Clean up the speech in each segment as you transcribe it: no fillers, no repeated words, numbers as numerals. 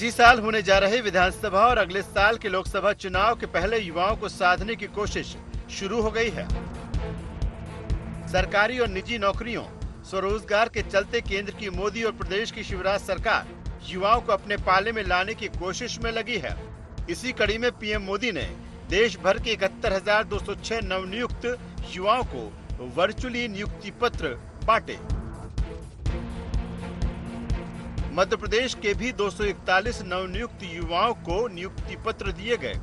इसी साल होने जा रहे विधानसभा और अगले साल के लोकसभा चुनाव के पहले युवाओं को साधने की कोशिश शुरू हो गई है। सरकारी और निजी नौकरियों, स्वरोजगार के चलते केंद्र की मोदी और प्रदेश की शिवराज सरकार युवाओं को अपने पाले में लाने की कोशिश में लगी है। इसी कड़ी में पीएम मोदी ने देश भर के 71,206 नवनियुक्त युवाओं को वर्चुअली नियुक्ति पत्र बांटे। मध्य प्रदेश के भी 241 नवनियुक्त युवाओं को नियुक्ति पत्र दिए गए।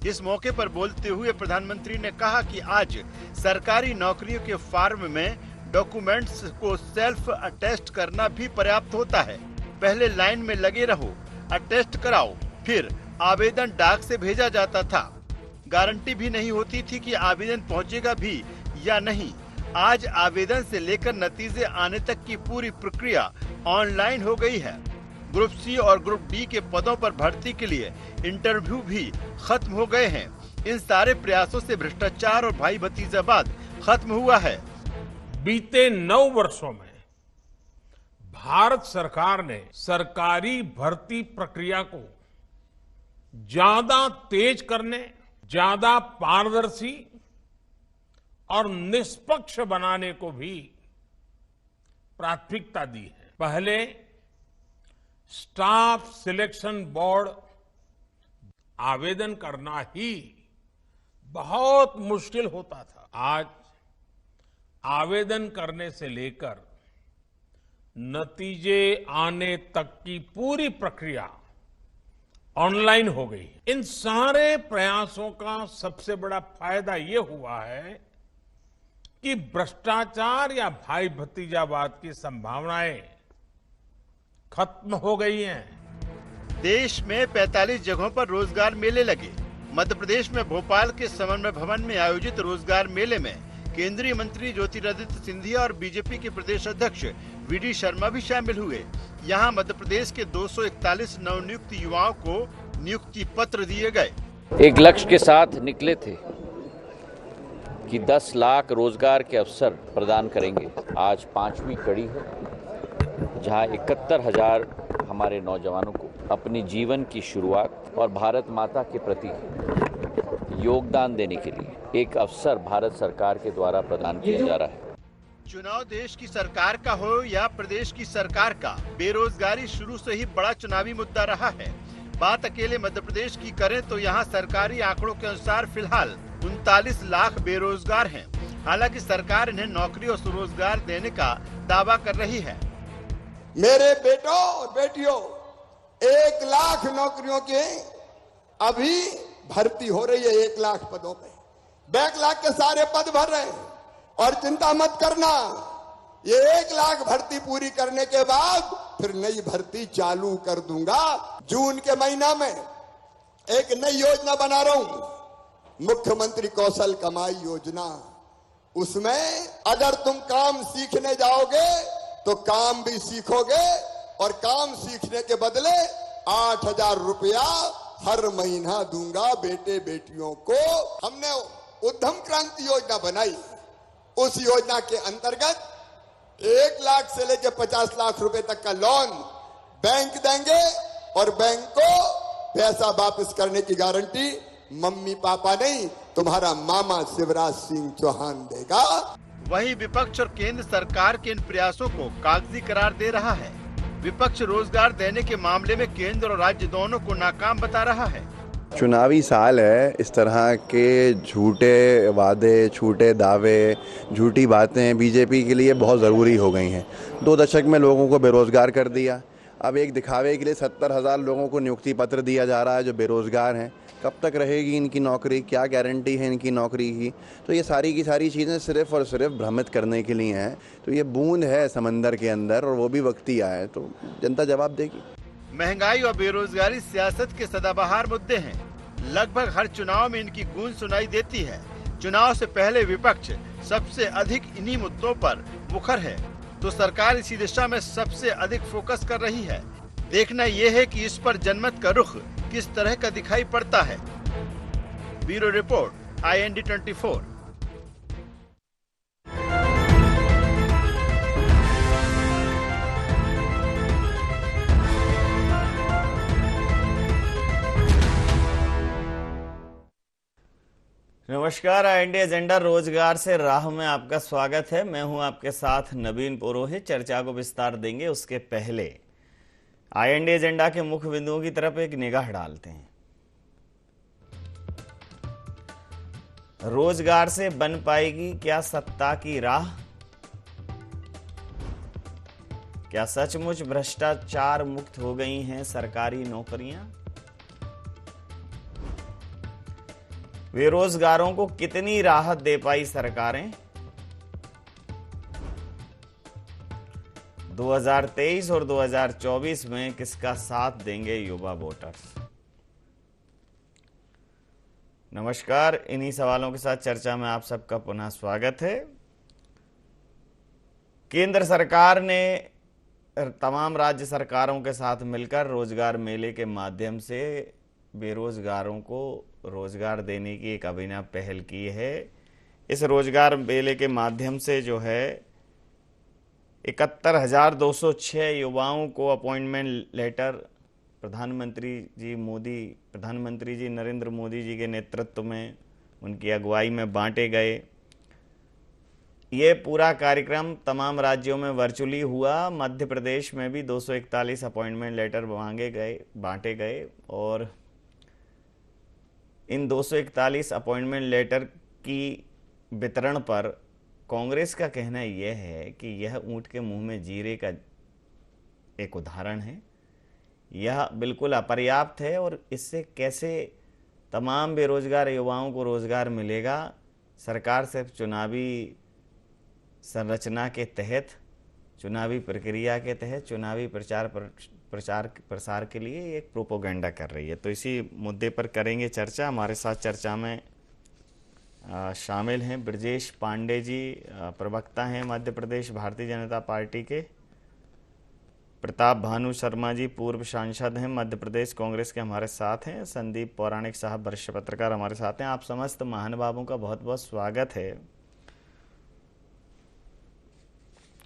इस मौके पर बोलते हुए प्रधानमंत्री ने कहा कि आज सरकारी नौकरियों के फॉर्म में डॉक्यूमेंट्स को सेल्फ अटेस्ट करना भी पर्याप्त होता है। पहले लाइन में लगे रहो, अटेस्ट कराओ, फिर आवेदन डाक से भेजा जाता था। गारंटी भी नहीं होती थी कि आवेदन पहुंचेगा भी या नहीं। आज आवेदन से लेकर नतीजे आने तक की पूरी प्रक्रिया ऑनलाइन हो गई है। ग्रुप सी और ग्रुप डी के पदों पर भर्ती के लिए इंटरव्यू भी खत्म हो गए हैं। इन सारे प्रयासों से भ्रष्टाचार और भाई भतीजावाद खत्म हुआ है। बीते 9 वर्षों में भारत सरकार ने सरकारी भर्ती प्रक्रिया को ज्यादा तेज करने, ज्यादा पारदर्शी और निष्पक्ष बनाने को भी प्राथमिकता दी है। पहले स्टाफ सिलेक्शन बोर्ड आवेदन करना ही बहुत मुश्किल होता था। आज आवेदन करने से लेकर नतीजे आने तक की पूरी प्रक्रिया ऑनलाइन हो गई। इन सारे प्रयासों का सबसे बड़ा फायदा ये हुआ है कि भ्रष्टाचार या भाई भतीजावाद की संभावनाएं खत्म हो गई हैं। देश में 45 जगहों पर रोजगार मेले लगे। मध्य प्रदेश में भोपाल के समन्वय भवन में आयोजित रोजगार मेले में केंद्रीय मंत्री ज्योतिरादित्य सिंधिया और बीजेपी के प्रदेश अध्यक्ष वीडी शर्मा भी शामिल हुए। यहां मध्य प्रदेश के 241 नवनियुक्त युवाओं को नियुक्ति पत्र दिए गए। एक लक्ष्य के साथ निकले थे कि 10 लाख रोजगार के अवसर प्रदान करेंगे। आज 5वीं कड़ी है, जहां 71,000 हमारे नौजवानों को अपनी जीवन की शुरुआत और भारत माता के प्रति योगदान देने के लिए एक अवसर भारत सरकार के द्वारा प्रदान किया जा रहा है। चुनाव देश की सरकार का हो या प्रदेश की सरकार का, बेरोजगारी शुरू से ही बड़ा चुनावी मुद्दा रहा है। बात अकेले मध्य प्रदेश की करें तो यहाँ सरकारी आंकड़ों के अनुसार फिलहाल 39 लाख बेरोजगार हैं। हालांकि सरकार इन्हें नौकरी और स्वरोजगार देने का दावा कर रही है। मेरे बेटों और बेटियों, 1 लाख नौकरियों की अभी भर्ती हो रही है। 1 लाख पदों पे बैकलॉग के सारे पद भर रहे हैं। और चिंता मत करना, ये 1 लाख भर्ती पूरी करने के बाद फिर नई भर्ती चालू कर दूंगा। जून के महीना में एक नई योजना बना रहा हूं, मुख्यमंत्री कौशल कमाई योजना। उसमें अगर तुम काम सीखने जाओगे तो काम भी सीखोगे और काम सीखने के बदले 8,000 रुपया हर महीना दूंगा बेटे बेटियों को। हमने उद्यम क्रांति योजना बनाई। उस योजना के अंतर्गत 1 लाख से लेकर 50 लाख रुपए तक का लोन बैंक देंगे और बैंक को पैसा वापस करने की गारंटी मम्मी पापा नहीं, तुम्हारा मामा शिवराज सिंह चौहान देगा। वहीं विपक्ष और केंद्र सरकार के इन प्रयासों को कागजी करार दे रहा है। विपक्ष रोजगार देने के मामले में केंद्र और राज्य दोनों को नाकाम बता रहा है। चुनावी साल है, इस तरह के झूठे वादे, झूठे दावे, झूठी बातें बीजेपी के लिए बहुत ज़रूरी हो गई हैं। 2 दशक में लोगों को बेरोज़गार कर दिया। अब एक दिखावे के लिए 70,000 लोगों को नियुक्ति पत्र दिया जा रहा है जो बेरोज़गार हैं। कब तक रहेगी इनकी नौकरी, क्या गारंटी है इनकी नौकरी की? तो ये सारी की सारी चीज़ें सिर्फ़ और सिर्फ भ्रमित करने के लिए हैं। तो ये बूंद है समंदर के अंदर और वो भी वक्ती आए तो जनता जवाब देगी। महंगाई और बेरोजगारी सियासत के सदाबहार मुद्दे हैं। लगभग हर चुनाव में इनकी गूंज सुनाई देती है। चुनाव से पहले विपक्ष सबसे अधिक इन्हीं मुद्दों पर मुखर है, तो सरकार इसी दिशा में सबसे अधिक फोकस कर रही है। देखना यह है कि इस पर जनमत का रुख किस तरह का दिखाई पड़ता है। Bureau report, IND 24। नमस्कार। IND एजेंडा रोजगार से राह में आपका स्वागत है। मैं हूं आपके साथ नवीन पुरोहित। चर्चा को विस्तार देंगे उसके पहले IND एजेंडा के मुख्य बिंदुओं की तरफ एक निगाह डालते हैं। रोजगार से बन पाएगी क्या सत्ता की राह? क्या सचमुच भ्रष्टाचार मुक्त हो गई हैं सरकारी नौकरियां? बेरोजगारों को कितनी राहत दे पाई सरकारें? 2023 और 2024 में किसका साथ देंगे युवा वोटर्स? नमस्कार। इन्हीं सवालों के साथ चर्चा में आप सबका पुनः स्वागत है। केंद्र सरकार ने तमाम राज्य सरकारों के साथ मिलकर रोजगार मेले के माध्यम से बेरोजगारों को रोजगार देने की एक अभिनव पहल की है। इस रोजगार मेले के माध्यम से जो है 71,206 युवाओं को अपॉइंटमेंट लेटर प्रधानमंत्री जी नरेंद्र मोदी जी के नेतृत्व में, उनकी अगुवाई में बांटे गए। ये पूरा कार्यक्रम तमाम राज्यों में वर्चुअली हुआ। मध्य प्रदेश में भी 241 अपॉइंटमेंट लेटर बांटे गए और इन 241 अपॉइंटमेंट लेटर की वितरण पर कांग्रेस का कहना यह है कि यह ऊंट के मुंह में जीरे का एक उदाहरण है। यह बिल्कुल अपर्याप्त है और इससे कैसे तमाम बेरोजगार युवाओं को रोजगार मिलेगा? सरकार सिर्फ चुनावी संरचना के तहत, चुनावी प्रक्रिया के तहत, चुनावी प्रसार के लिए एक प्रोपोगेंडा कर रही है। तो इसी मुद्दे पर करेंगे चर्चा। हमारे साथ चर्चा में शामिल हैं ब्रजेश पांडे जी, प्रवक्ता हैं मध्य प्रदेश भारतीय जनता पार्टी के। प्रताप भानु शर्मा जी, पूर्व सांसद हैं मध्य प्रदेश कांग्रेस के, हमारे साथ हैं। संदीप पौराणिक साहब, वरिष्ठ पत्रकार, हमारे साथ हैं। आप समस्त महानुभावों का बहुत बहुत स्वागत है।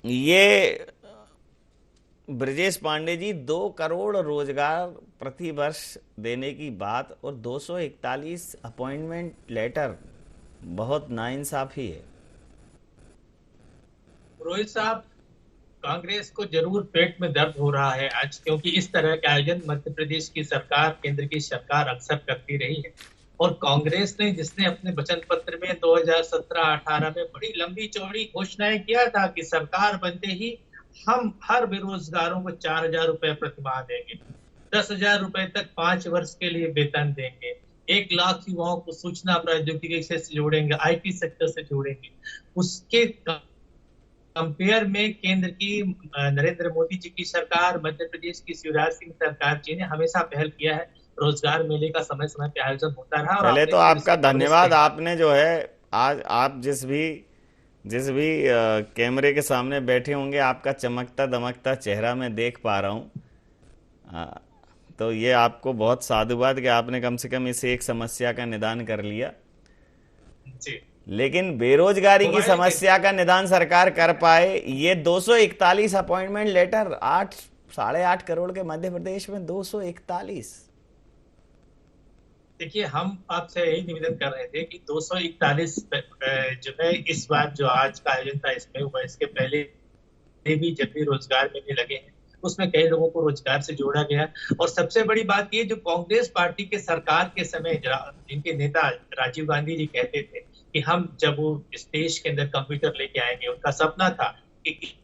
ये ब्रजेश पांडे जी, 2 करोड़ रोजगार प्रति वर्ष देने की बात और 241 अपॉइंटमेंट लेटर, बहुत नाइंसाफी है। रोहित साहब, कांग्रेस को जरूर पेट में दर्द हो रहा है आज, क्योंकि इस तरह के आयोजन मध्य प्रदेश की सरकार, केंद्र की सरकार अक्सर करती रही है। और कांग्रेस ने, जिसने अपने वचन पत्र में 2017-18 में बड़ी लंबी चौड़ी घोषणाएं किया था कि सरकार बनते ही हम हर बेरोजगारों को 4,000 रुपए प्रतिमाह देंगे, 10,000 रुपए तक 5 वर्ष के लिए वेतन देंगे, 1 लाख युवाओं को सूचना प्रौद्योगिकी से जोड़ेंगे, IT सेक्टर से जोड़ेंगे। उसके कंपेयर में केंद्र की नरेंद्र मोदी जी की सरकार, मध्य प्रदेश की शिवराज सिंह सरकार जी ने हमेशा पहल किया है। रोजगार मेले का समय समय पे आयोजन होता रहा। पहले तो आपका धन्यवाद। आपने जो है आज आप जिस भी कैमरे के सामने बैठे होंगे, आपका चमकता दमकता चेहरा मैं देख पा रहा हूँ। तो ये आपको बहुत साधुवाद कि आपने कम से कम इस एक समस्या का निदान कर लिया जी। लेकिन बेरोजगारी की समस्या का निदान सरकार कर पाए, ये 241 अपॉइंटमेंट लेटर, 8.5 करोड़ के मध्य प्रदेश में 241। देखिए, हम आपसे यही निवेदन कर रहे थे कि 241 जो है इस बार जो आज का आयोजन था इसमें हुआ। इसके पहले भी जब भी रोजगार मेले लगे हैं उसमें कई लोगों को रोजगार से जोड़ा गया। और सबसे बड़ी बात ये, जो कांग्रेस पार्टी के सरकार के समय जिनके नेता राजीव गांधी जी कहते थे कि हम जब वो इस देश के अंदर कंप्यूटर लेके आएंगे, उनका सपना था कि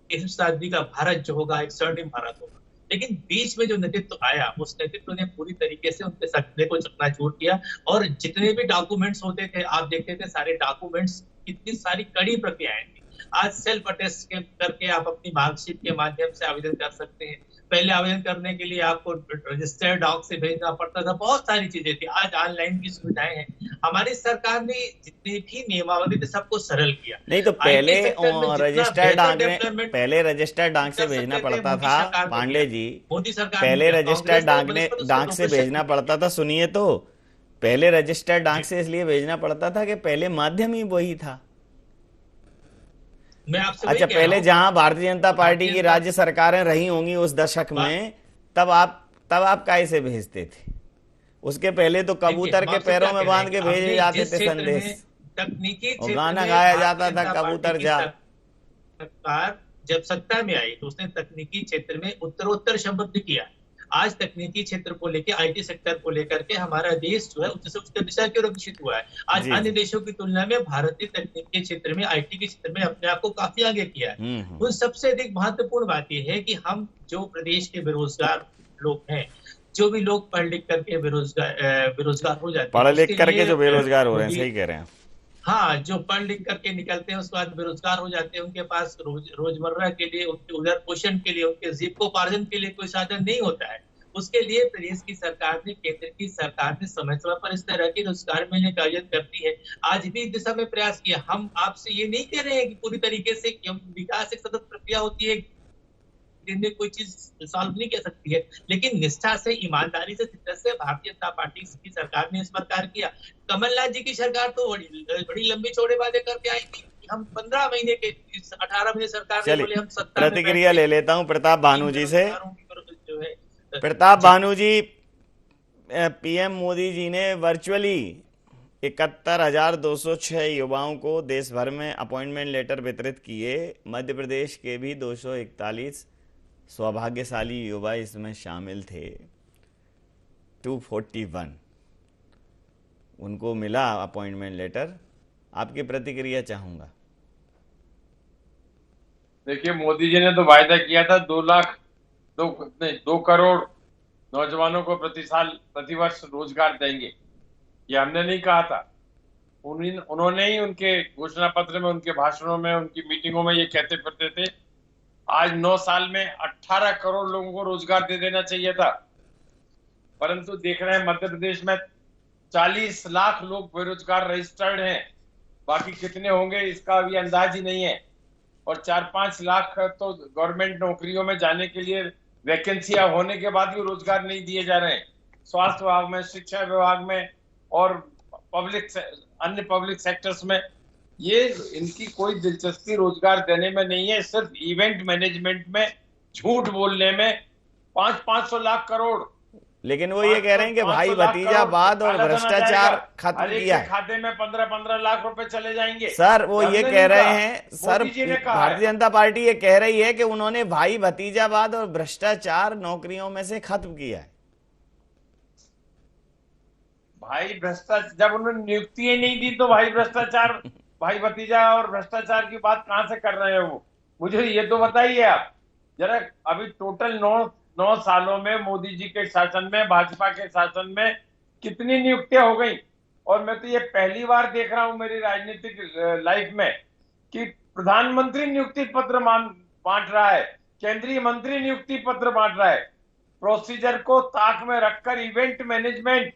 इस शताब्दी का भारत जो होगा एक स्वर्णिम भारत होगा। लेकिन बीच में जो नेतृत्व आया, उस नेतृत्व ने पूरी तरीके से उनके सपने को चकनाचूर किया। और जितने भी डॉक्यूमेंट्स होते थे, आप देखते थे सारे डॉक्यूमेंट्स, कितनी सारी कड़ी प्रक्रियाएं थी। आज सेल्फ अटेस्ट करके आप अपनी मार्कशीट के माध्यम से आवेदन कर सकते हैं। पहले आवेदन करने के लिए आपको रजिस्टर्ड डाक से भेजना पड़ता था, बहुत सारी चीजें थी। आज ऑनलाइन की सुविधाएं हैं। हमारी सरकार ने जितनी भी नियमावली थी सबको सरल किया। नहीं तो पहले रजिस्टर्ड डाक से भेजना पड़ता था पांडे जी, मोदी सरकार पहले रजिस्टर्ड डाक से भेजना पड़ता था। सुनिए तो, पहले रजिस्टर्ड डाक से इसलिए भेजना पड़ता था कि पहले माध्यम ही वही था। अच्छा, पहले जहां भारतीय जनता पार्टी की राज्य सरकारें रही होंगी उस दशक में, तब आप कैसे भेजते थे? उसके पहले तो कबूतर के पैरों में बांध के भेजे जाते थे संदेश, तकनीकी और गाना गाया जाता था कबूतर जा। सरकार जब सत्ता में आई तो उसने तकनीकी क्षेत्र में उत्तरोत्तर समृद्धि किया। आज तकनीकी क्षेत्र को लेकर, आईटी सेक्टर को लेकर के हमारा देश जो है उससे उसके दिशा की ओर विकसित हुआ है। आज अन्य देशों की तुलना में भारतीय तकनीकी क्षेत्र में, आईटी के क्षेत्र में अपने आप को काफी आगे किया है। उन सबसे अधिक महत्वपूर्ण बात यह है कि हम जो प्रदेश के बेरोजगार लोग हैं, जो भी लोग पढ़ लिख करके बेरोजगार हो जाते हैं, पढ़ लिख करके जो बेरोजगार हो रहे हैं, सही कह रहे हैं। हाँ, जो पढ़ लिख करके निकलते हैं उसके बाद बेरोजगार हो जाते हैं, उनके पास रोजमर्रा के लिए, उनके उदर पोषण के लिए, उनके जीविकोपार्जन के लिए कोई साधन नहीं होता है। उसके लिए प्रदेश की सरकार ने, केंद्र की सरकार ने समय समय पर इस तरह की रोजगार मेले का आयोजन करती है। आज भी इस दिशा में प्रयास किया। हम आपसे ये नहीं कह रहे हैं कि पूरी तरीके से विकास एक सतत प्रक्रिया होती है, दिन में कोई चीज सॉल्व नहीं कर सकती है, लेकिन निष्ठा से, ईमानदारी से, शिद्दत से भारतीय जनता पार्टी की सरकार ने इस पर कार्य किया। कमलनाथ जी की सरकार तो बड़ी लंबी चौड़े वादे करके आई थी। हम 15 महीने के, 18 महीने सरकार ने बोले हम सत्ता में, प्रतिक्रिया ले लेता हूं प्रताप भानु जी से। प्रताप भानु जी, पीएम मोदी जी ने वर्चुअली 71,206 युवाओं को देश भर में अपॉइंटमेंट लेटर वितरित किए। मध्य प्रदेश के भी 241 सौभाग्यशाली युवा इसमें शामिल थे। 241 उनको मिला अपॉइंटमेंट लेटर। आपकी प्रतिक्रिया चाहूंगा। देखिए, मोदी जी ने तो वायदा किया था 2 करोड़ नौजवानों को प्रतिवर्ष रोजगार देंगे। ये हमने नहीं कहा था, उन्होंने ही उनके घोषणा पत्र में, उनके भाषणों में, उनकी मीटिंगों में ये कहते फिरते थे। आज 9 साल में 18 करोड़ लोगों को रोजगार दे देना चाहिए था, परंतु देख रहे हैं मध्य प्रदेश में 40 लाख लोग बेरोजगार रजिस्टर्ड हैं। बाकी कितने होंगे इसका अभी अंदाज ही नहीं है। और 4-5 लाख तो गवर्नमेंट नौकरियों में जाने के लिए वैकेंसियां होने के बाद भी रोजगार नहीं दिए जा रहे हैं। स्वास्थ्य विभाग में, शिक्षा विभाग में और अन्य पब्लिक सेक्टर्स में ये इनकी कोई दिलचस्पी रोजगार देने में नहीं है। सिर्फ इवेंट मैनेजमेंट में, झूठ बोलने में 500 लाख करोड़। लेकिन वो ये कह रहे हैं कि भाई भतीजावाद और भ्रष्टाचार खत्म किया है। खाते में 15-15 लाख रुपए चले जाएंगे। सर वो ये कह रहे हैं, सर भारतीय जनता पार्टी ये कह रही है कि उन्होंने भाई भतीजावाद और भ्रष्टाचार नौकरियों में से खत्म किया है। भाई भ्रष्टाचार, जब उन्होंने नियुक्ति नहीं दी तो भाई भ्रष्टाचार, भाई भतीजा और भ्रष्टाचार की बात कहां से कर रहे हैं वो? मुझे ये तो बताइए आप जरा। अभी टोटल 9 सालों में मोदी जी के शासन में, भाजपा के शासन में कितनी नियुक्तियां हो गई? और मैं तो ये पहली बार देख रहा हूं मेरी राजनीतिक लाइफ में कि प्रधानमंत्री नियुक्ति पत्र बांट रहा है, केंद्रीय मंत्री नियुक्ति पत्र बांट रहा है। प्रोसीजर को ताक में रखकर इवेंट मैनेजमेंट,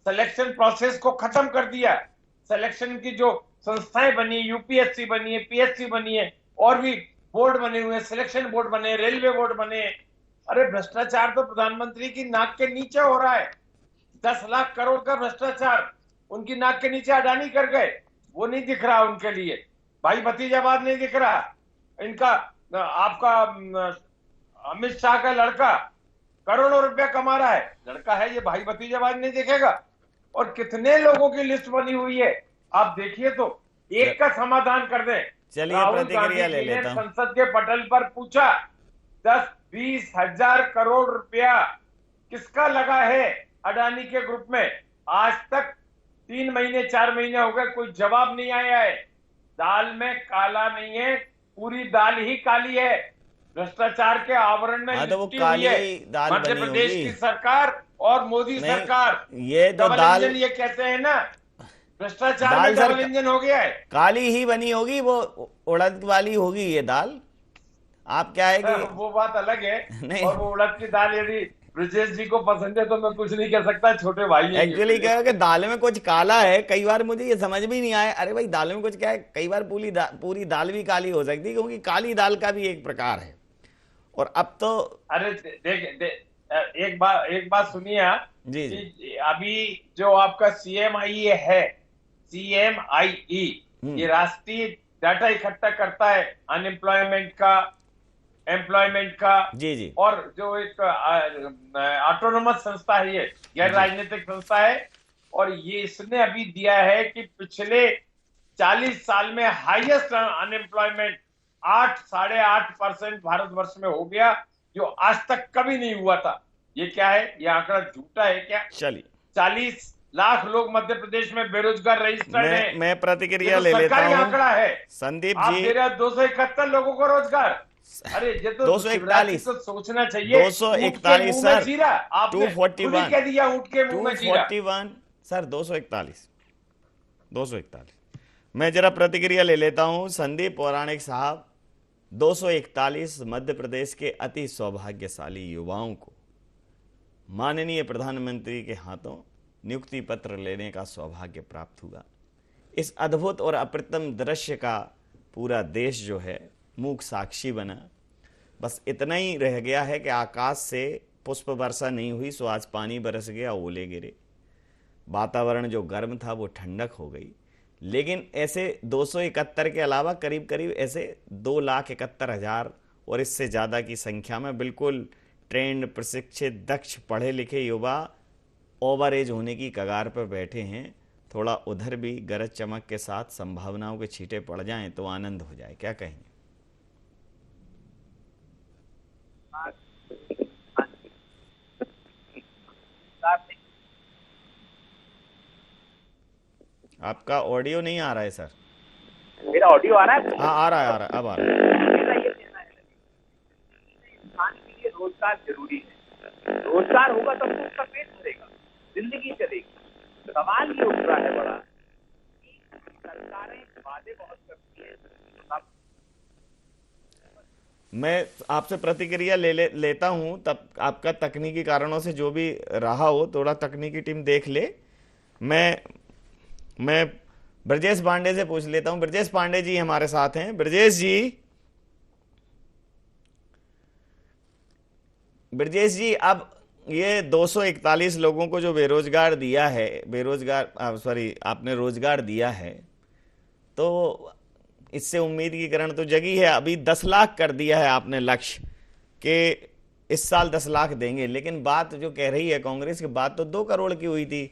सिलेक्शन प्रोसेस को खत्म कर दिया। सिलेक्शन की जो संस्थाएं बनी, यूपीएससी बनी है, पीएससी बनी है, और भी बोर्ड बने हुए हैं, सिलेक्शन बोर्ड बने, रेलवे बोर्ड बने। अरे भ्रष्टाचार तो प्रधानमंत्री की नाक के नीचे हो रहा है। 10 लाख करोड़ का भ्रष्टाचार उनकी नाक के नीचे अडानी कर गए। वो नहीं दिख रहा उनके लिए, भाई भतीजावाद नहीं दिख रहा इनका। आपका अमित शाह का लड़का करोड़ों रुपया कमा रहा है, लड़का है, ये भाई भतीजावाद नहीं दिखेगा। और कितने लोगों की लिस्ट बनी हुई है आप देखिए, तो एक का समाधान कर दें। चलिए प्रतिक्रिया ले लेता हूं। संसद के पटल पर पूछा 10-20 हजार करोड़ रुपया किसका लगा है अडानी के ग्रुप में? आज तक 3 महीने 4 महीने हो गए, कोई जवाब नहीं आया है। दाल में काला नहीं है, पूरी दाल ही काली है। भ्रष्टाचार के आवरण में तो वो काली दाल मध्य प्रदेश की सरकार और मोदी सरकार। ये तो दाल, ये कहते हैं ना, भ्रष्टाचार में डबल इंजन हो गया है। काली ही बनी होगी, वो उड़द वाली होगी ये दाल। आप क्या है कि वो बात अलग है। नहीं, और वो उड़द की दाल यदि ब्रजेश जी को पसंद है तो मैं कुछ नहीं कह सकता, छोटे भाई। एक्चुअली क्या है कि दाल में कुछ काला है। कई बार मुझे ये समझ भी नहीं आया, अरे भाई दाल में कुछ क्या है। कई बार पूरी दाल भी काली हो सकती है, क्योंकि काली दाल का भी एक प्रकार है। और अब तो अरे एक बात सुनिए आप जी। अभी जो आपका CMIE है, CMIE, ये राष्ट्रीय डाटा इकट्ठा करता है अनएम्प्लॉयमेंट का, एम्प्लॉयमेंट का। जी जी। और जो एक ऑटोनोमस संस्था है, ये गैर राजनीतिक संस्था है, और ये इसने अभी दिया है कि पिछले 40 साल में हाईएस्ट अनएम्प्लॉयमेंट 8-8.5% भारतवर्ष में हो गया, जो आज तक कभी नहीं हुआ था। ये क्या है? ये आंकड़ा झूठा है क्या? चलिए, 40 लाख लोग मध्य प्रदेश में बेरोजगार रजिस्टर्ड हैं। मैं प्रतिक्रिया ये तो ले लेता सरकारी हूं। आंकड़ा है। संदीप आप जी, दे रहे 271 लोगों को रोजगार। अरे ये तो 241 तो सोचना चाहिए। 241 सर, 241 कह दिया, ऊंट के मुंह में जीरा। 241 सर, 241। मैं जरा प्रतिक्रिया ले लेता हूं। संदीप पौराणिक साहब, 241 मध्य प्रदेश के अति सौभाग्यशाली युवाओं को माननीय प्रधानमंत्री के हाथों नियुक्ति पत्र लेने का सौभाग्य प्राप्त हुआ। इस अद्भुत और अप्रतिम दृश्य का पूरा देश जो है मूक साक्षी बना। बस इतना ही रह गया है कि आकाश से पुष्प वर्षा नहीं हुई, सो आज पानी बरस गया, ओले गिरे, वातावरण जो गर्म था वो ठंडक हो गई। लेकिन ऐसे 271 के अलावा करीब करीब ऐसे 2,71,000 और इससे ज़्यादा की संख्या में बिल्कुल ट्रेंड, प्रशिक्षित, दक्ष, पढ़े लिखे युवा ओवर एज होने की कगार पर बैठे हैं। थोड़ा उधर भी गरज चमक के साथ संभावनाओं के छींटे पड़ जाएं तो आनंद हो जाए। क्या कहेंगे? आपका ऑडियो नहीं आ रहा है सर। मेरा ऑडियो आ रहा है? हाँ, आ रहा है, अब आ रहा है। मेरा ये कहना है, इंसान के लिए रोजगार जरूरी है। रोजगार होगा तब तो उसका पेट भरेगा, जिंदगी चलेगी। सवाल ये उठ रहा है बड़ा कि सरकारें वादे बहुत करती हैं। मैं आपसे प्रतिक्रिया लेता हूं, तब आपका तकनीकी कारणों से जो भी रहा हो, थोड़ा तकनीकी टीम देख ले। मैं ब्रजेश पांडे से पूछ लेता हूं। ब्रजेश पांडे जी हमारे साथ हैं। ब्रजेश जी, अब ये 241 लोगों को जो बेरोजगार दिया है, आपने रोजगार दिया है, तो इससे उम्मीद की किरण तो जगी है। अभी 10 लाख कर दिया है आपने लक्ष्य कि इस साल 10 लाख देंगे, लेकिन बात जो कह रही है कांग्रेस की, बात तो 2 करोड़ की हुई थी।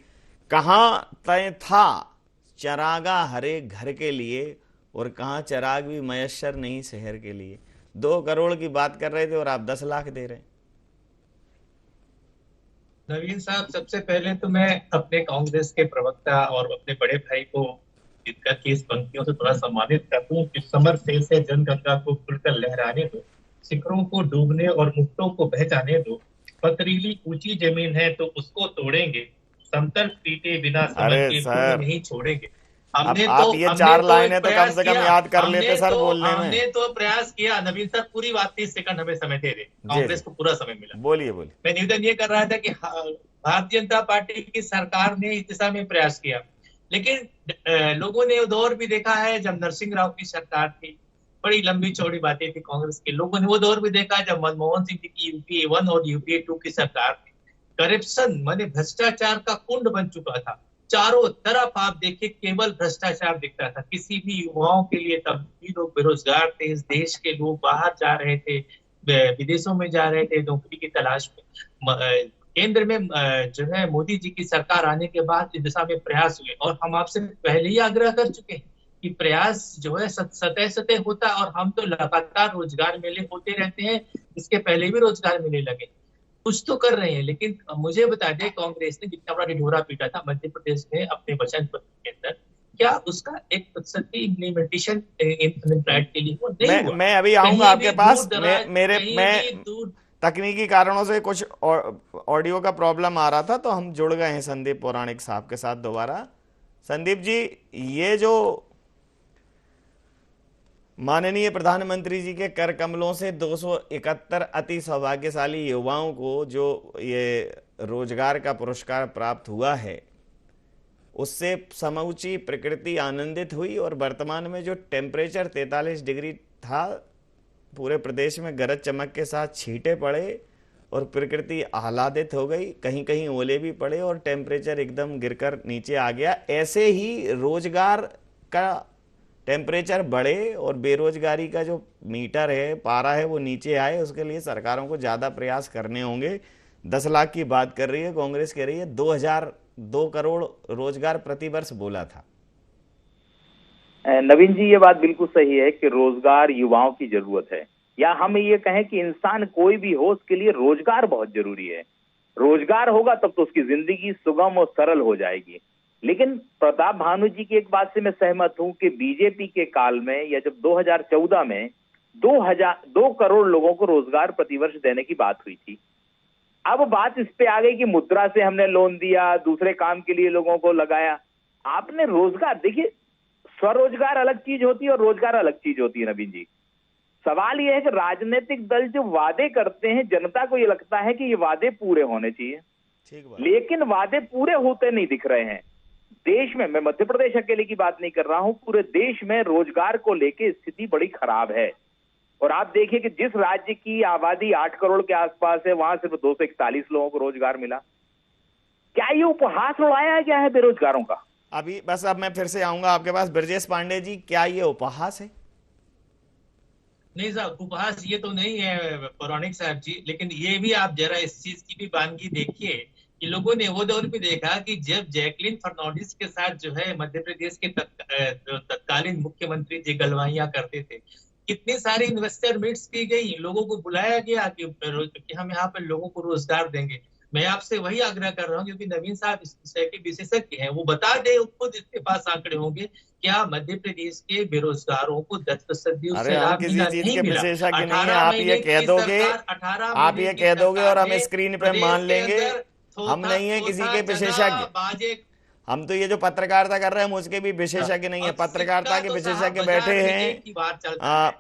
कहां तय था चरागा हरे घर के लिए, और कहां चराग भी मयस्सर नहीं शहर के लिए। 2 करोड़ की बात कर रहे थे और आप 10 लाख दे रहे हैं। नवीन साहब, सबसे पहले तो मैं अपने कांग्रेस के प्रवक्ता और अपने बड़े भाई को जिनका की इस पंक्तियों से थोड़ा सम्मानित करता हूँ कि समर से जनगंगा को खुलकर लहराने दो, शिखरों को डूबने और मुक्तों को बहकाने दो, पथरीली ऊंची जमीन है तो उसको तोड़ेंगे, समतल पीटे बिना समझ के भूमि नहीं छोड़ेंगे। आप ये 4 लाइनें तो कम से कम याद कर लेते सर बोलने में। हमने तो प्रयास किया। नवीन सर, पूरी बात 30 सेकंड हमें समय दे दे, कांग्रेस को पूरा समय मिला। बोलिए। मैं निवेदन ये कर रहा था कि भारतीय जनता पार्टी की सरकार ने इस दिशा में प्रयास किया, लेकिन लोगों ने वो दौर भी देखा है जब नरसिंह राव की सरकार थी, बड़ी लंबी चौड़ी बातें थी कांग्रेस के। लोगों ने वो दौर भी देखा जब मनमोहन सिंह जी की यूपीए 1 और यूपीए 2 की सरकार थी। करप्शन माने भ्रष्टाचार का कुंड बन चुका था। चारों तरफ आप देखिए केवल भ्रष्टाचार दिखता था। किसी भी युवाओं के लिए तब भी लोग बेरोजगार थे। इस देश के लोग बाहर जा रहे थे, विदेशों में जा रहे थे नौकरी की तलाश में। केंद्र में जो है मोदी जी की सरकार आने के बाद इस दिशा में प्रयास हुए, और हम आपसे पहले ही आग्रह कर चुके हैं कि प्रयास जो है सतह होता, और हम तो लगातार रोजगार मेले होते रहते हैं। इसके पहले भी रोजगार मेले लगे, कुछ तो कर रहे हैं। लेकिन मुझे बता दें, कांग्रेस ने जितना बड़ा ढिढोरा पीटा था मध्य प्रदेश में अपने वचन पत्र के अंदर, क्या उसका 1% की इम्प्लीमेंटेशन अनएम्प्लॉयड के लिए नहीं हुआ? मैं अभी आऊंगा आपके पास। मैं तकनीकी कारणों से कुछ ऑडियो का प्रॉब्लम आ रहा था, तो हम जुड़ गए हैं संदीप पौराणिक साहब के साथ दोबारा। संदीप जी, ये जो माननीय प्रधानमंत्री जी के कर कमलों से 271 अति सौभाग्यशाली युवाओं को जो ये रोजगार का पुरस्कार प्राप्त हुआ है, उससे समूची प्रकृति आनंदित हुई, और वर्तमान में जो टेम्परेचर 43 डिग्री था, पूरे प्रदेश में गरज चमक के साथ छींटे पड़े और प्रकृति आह्लादित हो गई। कहीं कहीं ओले भी पड़े और टेम्परेचर एकदम गिरकर नीचे आ गया। ऐसे ही रोजगार का टेम्परेचर बढ़े और बेरोजगारी का जो मीटर है, पारा है, वो नीचे आए, उसके लिए सरकारों को ज़्यादा प्रयास करने होंगे। 10 लाख की बात कर रही है कांग्रेस, कह रही है 2 करोड़ रोजगार प्रति वर्ष बोला था। नवीन जी, ये बात बिल्कुल सही है कि रोजगार युवाओं की जरूरत है, या हम ये कहें कि इंसान कोई भी हो उसके लिए रोजगार बहुत जरूरी है। रोजगार होगा तब तो उसकी जिंदगी सुगम और सरल हो जाएगी। लेकिन प्रताप भानु जी की एक बात से मैं सहमत हूं कि बीजेपी के काल में, या जब 2014 में 2 करोड़ लोगों को रोजगार प्रतिवर्ष देने की बात हुई थी, अब बात इस पे आ गई कि मुद्रा से हमने लोन दिया, दूसरे काम के लिए लोगों को लगाया। आपने रोजगार, देखिए स्वरोजगार अलग चीज होती है और रोजगार अलग चीज होती है। नवीन जी, सवाल यह है कि राजनीतिक दल जो वादे करते हैं, जनता को ये लगता है कि ये वादे पूरे होने चाहिए, लेकिन वादे पूरे होते नहीं दिख रहे हैं। देश में, मैं मध्य प्रदेश अकेले की बात नहीं कर रहा हूं, पूरे देश में रोजगार को लेकर स्थिति बड़ी खराब है। और आप देखिए कि जिस राज्य की आबादी 8 करोड़ के आसपास है, वहां सिर्फ 241 लोगों को रोजगार मिला। क्या ये उपहास उड़ाया गया है बेरोजगारों का? अभी बस अब मैं फिर से आऊंगा आपके पास। ब्रजेश पांडे जी, क्या ये उपहास है? नहीं साहब, उपहास ये तो नहीं है पौराणिक साहब जी, लेकिन ये भी आप जरा इस चीज की भी वानगी देखिए कि लोगों ने वो दौर भी देखा कि जब जैकलिन फर्नांडिस के साथ जो है मध्य प्रदेश के तत्कालीन मुख्यमंत्री जी गलवाइयां करते थे, कितनी सारी इन्वेस्टर मीट्स की गई, लोगों को बुलाया गया कि हम यहाँ पर लोगों को रोजगार देंगे। मैं आपसे वही आग्रह कर रहा हूँ, क्योंकि नवीन साहब इस विषय के विशेषज्ञ हैं, वो बता दे, खुद इसके पास आंकड़े होंगे, क्या मध्य प्रदेश के बेरोजगारों को 10% अरे हम किसी चीज के विशेषज्ञ नहीं है, आप ये कह दोगे, आप ये कह दोगे और हम स्क्रीन पे मान लेंगे, हम नहीं है किसी के विशेषज्ञ। हम तो ये जो पत्रकारिता कर रहे हैं हम उसके भी विशेषज्ञ नहीं है। पत्रकारिता के विशेषज्ञ बैठे हैं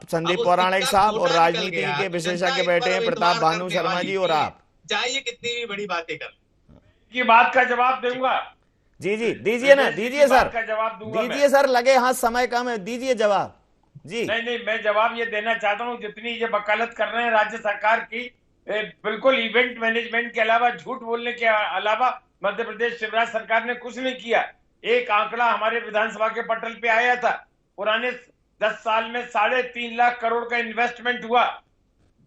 संदीप पौराणिक साहब, और राजनीति के विशेषज्ञ बैठे हैं प्रताप भानु शर्मा जी और आप। चाहिए कितनी भी बड़ी बातें कर की बात का जवाब दूंगा। जी जी दीजिए ना, दीजिए सर, का जवाब दूंगा, दीजिए सर, लगे हाथ, समय कम है, दीजिए जवाब जी। नहीं, मैं जवाब ये देना चाहता हूँ, जितनी ये वकालत कर रहे हैं राज्य सरकार की, बिल्कुल इवेंट मैनेजमेंट के अलावा, झूठ बोलने के अलावा मध्य प्रदेश शिवराज सरकार ने कुछ नहीं किया। एक आंकड़ा हमारे विधानसभा के पटल पे आया था, पुराने 10 साल में 3.5 लाख करोड़ का इन्वेस्टमेंट हुआ,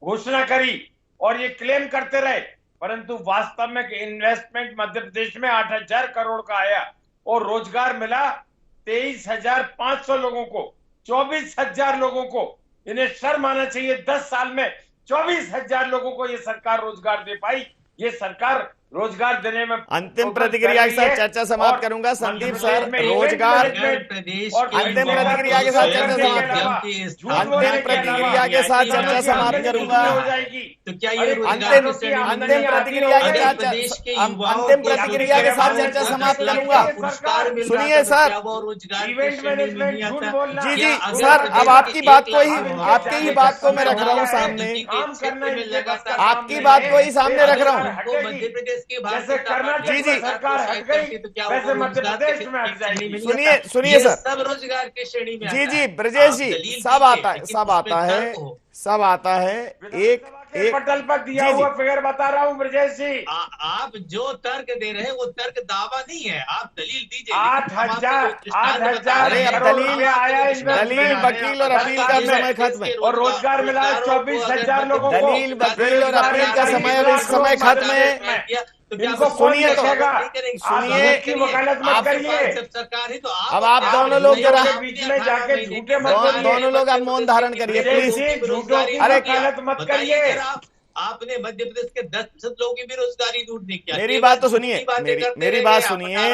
घोषणा करी और ये क्लेम करते रहे, परंतु वास्तव में इन्वेस्टमेंट मध्य प्रदेश में 8,000 करोड़ का आया और रोजगार मिला 23,500 लोगों को, 24,000 लोगों को। इन्हें शर्म आना चाहिए, 10 साल में 24,000 लोगों को ये सरकार रोजगार दे पाई। ये सरकार रोजगार देने में अंतिम प्रतिक्रिया के साथ चर्चा समाप्त करूंगा। संदीप सर, रोजगार, अंतिम प्रतिक्रिया के साथ चर्चा समाप्त, अंतिम प्रतिक्रिया के साथ चर्चा समाप्त करूंगा। अंतिम प्रतिक्रिया के साथ, अंतिम प्रतिक्रिया के साथ चर्चा समाप्त करूंगा। सुनिए सर, जी जी सर, अब आपकी बात को ही, आपकी ही बात को मैं रख रहा हूँ सामने, आपकी बात को ही सामने रख रहा हूँ। जैसे करना जी जी सरकार हट गई, वैसे मध्य प्रदेश में हट जाएगी। सुनिए सर, सब रोजगार की श्रेणी में जी जी ब्रजेश जी, सब आता है, सब आता है, सब आता है। एक पटल पर दिया हुआ फिगर बता रहा हूँ ब्रजेश जी। आप जो तर्क दे रहे हैं वो तर्क दावा नहीं है, आप दलील दीजिए। 8,000 अरे अब दलील वकील और अपील का समय खत्म है, और रोजगार मिला है 24,000 लोगों को। दलील वकील और अपील का समय खत्म है। सुनिए तो, सुनिए की वकालत मत करिए। सरकार ही तो अब आप दोनों लोग जरा बीच में जाके झूठे मत बोलिए। दोनों लोग आप मौन धारण करिए प्लीज। झूठों की वकालत मत करिए। आपने मध्य प्रदेश के 10% लोगों की बेरोजगारी दूर नहीं किया। मेरी बात तो सुनिए, मेरी बात सुनिए,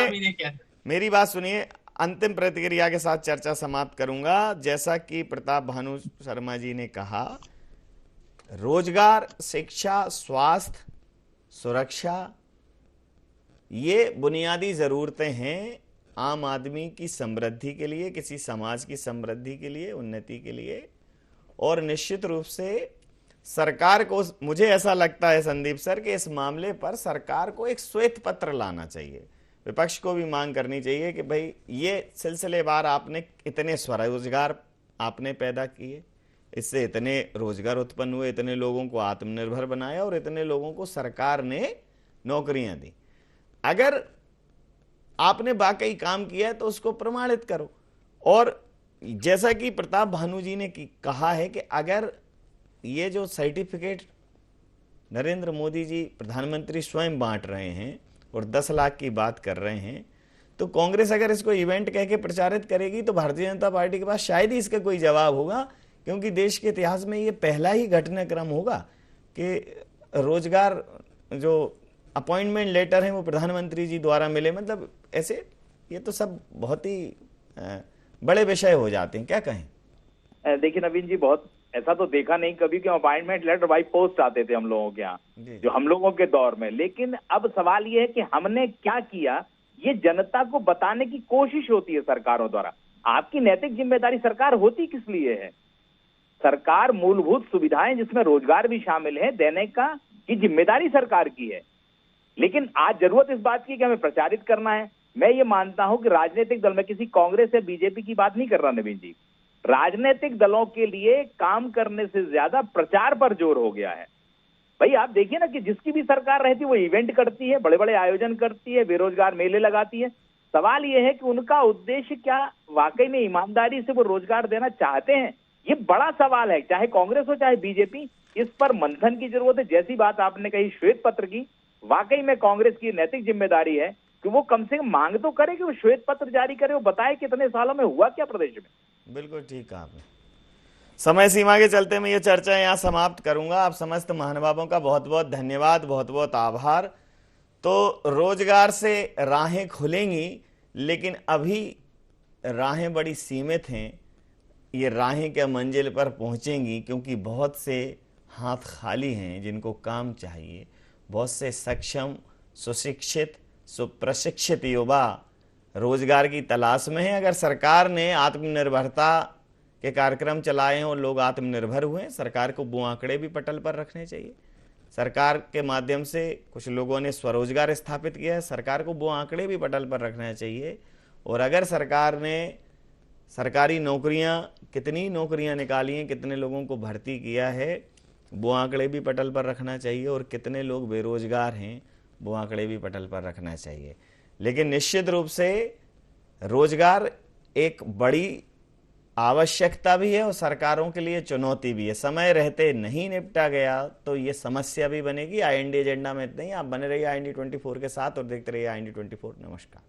मेरी बात सुनिए। अंतिम प्रतिक्रिया के साथ चर्चा समाप्त करूंगा। जैसा कि प्रताप भानु शर्मा जी ने कहा, रोजगार, शिक्षा, स्वास्थ्य, सुरक्षा, ये बुनियादी जरूरतें हैं आम आदमी की समृद्धि के लिए, किसी समाज की समृद्धि के लिए, उन्नति के लिए। और निश्चित रूप से सरकार को, मुझे ऐसा लगता है संदीप सर, कि इस मामले पर सरकार को एक श्वेत पत्र लाना चाहिए। विपक्ष को भी मांग करनी चाहिए कि भाई ये सिलसिलेवार आपने इतने स्वरोजगार आपने पैदा किए, इससे इतने रोजगार उत्पन्न हुए, इतने लोगों को आत्मनिर्भर बनाया और इतने लोगों को सरकार ने नौकरियां दी। अगर आपने वाकई काम किया है तो उसको प्रमाणित करो। और जैसा कि प्रताप भानु जी ने कहा है कि अगर ये जो सर्टिफिकेट नरेंद्र मोदी जी प्रधानमंत्री स्वयं बांट रहे हैं और 10 लाख की बात कर रहे हैं, तो कांग्रेस अगर इसको इवेंट कह के प्रचारित करेगी तो भारतीय जनता पार्टी के पास शायद ही इसका कोई जवाब होगा, क्योंकि देश के इतिहास में ये पहला ही घटनाक्रम होगा कि रोजगार जो अपॉइंटमेंट लेटर है वो प्रधानमंत्री जी द्वारा मिले। मतलब ऐसे ये तो सब बहुत ही बड़े विषय हो जाते हैं, क्या कहें? देखिए नवीन जी, बहुत ऐसा तो देखा नहीं कभी कि अपॉइंटमेंट लेटर बाई पोस्ट आते थे हम लोगों के यहाँ, जो हम लोगों के दौर में। लेकिन अब सवाल ये है कि हमने क्या किया, ये जनता को बताने की कोशिश होती है सरकारों द्वारा। आपकी नैतिक जिम्मेदारी सरकार होती किस लिए है? सरकार मूलभूत सुविधाएं जिसमें रोजगार भी शामिल है देने का की जिम्मेदारी सरकार की है। लेकिन आज जरूरत इस बात की कि हमें प्रचारित करना है। मैं ये मानता हूं कि राजनीतिक दल में किसी कांग्रेस या बीजेपी की बात नहीं कर रहा नवीन जी, राजनीतिक दलों के लिए काम करने से ज्यादा प्रचार पर जोर हो गया है। भाई आप देखिए ना कि जिसकी भी सरकार रहती है वो इवेंट करती है, बड़े बड़े आयोजन करती है, बेरोजगार मेले लगाती है। सवाल ये है कि उनका उद्देश्य क्या वाकई में ईमानदारी से वो रोजगार देना चाहते हैं? ये बड़ा सवाल है, चाहे कांग्रेस हो चाहे बीजेपी। इस पर मंथन की जरूरत है। जैसी बात आपने कही श्वेत पत्र की, वाकई में कांग्रेस की नैतिक जिम्मेदारी है कि वो कम से कम मांग तो करे कि वो श्वेत पत्र जारी करे, वो बताए कितने सालों में हुआ क्या प्रदेश में। बिल्कुल ठीक कहा आपने। समय सीमा के चलते मैं ये चर्चा यहाँ समाप्त करूंगा। आप समस्त महानुभावों का बहुत बहुत धन्यवाद, बहुत बहुत आभार। तो रोजगार से राहें खुलेंगी, लेकिन अभी राहें बड़ी सीमित हैं। ये राहें क्या मंजिल पर पहुंचेंगी, क्योंकि बहुत से हाथ खाली हैं जिनको काम चाहिए। बहुत से सक्षम, सुशिक्षित, सुप्रशिक्षित युवा रोजगार की तलाश में हैं। अगर सरकार ने आत्मनिर्भरता के कार्यक्रम चलाए हैं और लोग आत्मनिर्भर हुए हैं, सरकार को वो आंकड़े भी पटल पर रखने चाहिए। सरकार के माध्यम से कुछ लोगों ने स्वरोजगार स्थापित किया है, सरकार को वो आंकड़े भी पटल पर रखना चाहिए। और अगर सरकार ने सरकारी नौकरियां, कितनी नौकरियां निकाली हैं, कितने लोगों को भर्ती किया है, वो आंकड़े भी पटल पर रखना चाहिए। और कितने लोग बेरोजगार हैं, वो आंकड़े भी पटल पर रखना चाहिए। लेकिन निश्चित रूप से रोजगार एक बड़ी आवश्यकता भी है और सरकारों के लिए चुनौती भी है। समय रहते नहीं निपटा गया तो ये समस्या भी बनेगी। IND एजेंडा में इतना ही। आप बने रहिए IND 24 के साथ और देखते रहिए IND 24। नमस्कार।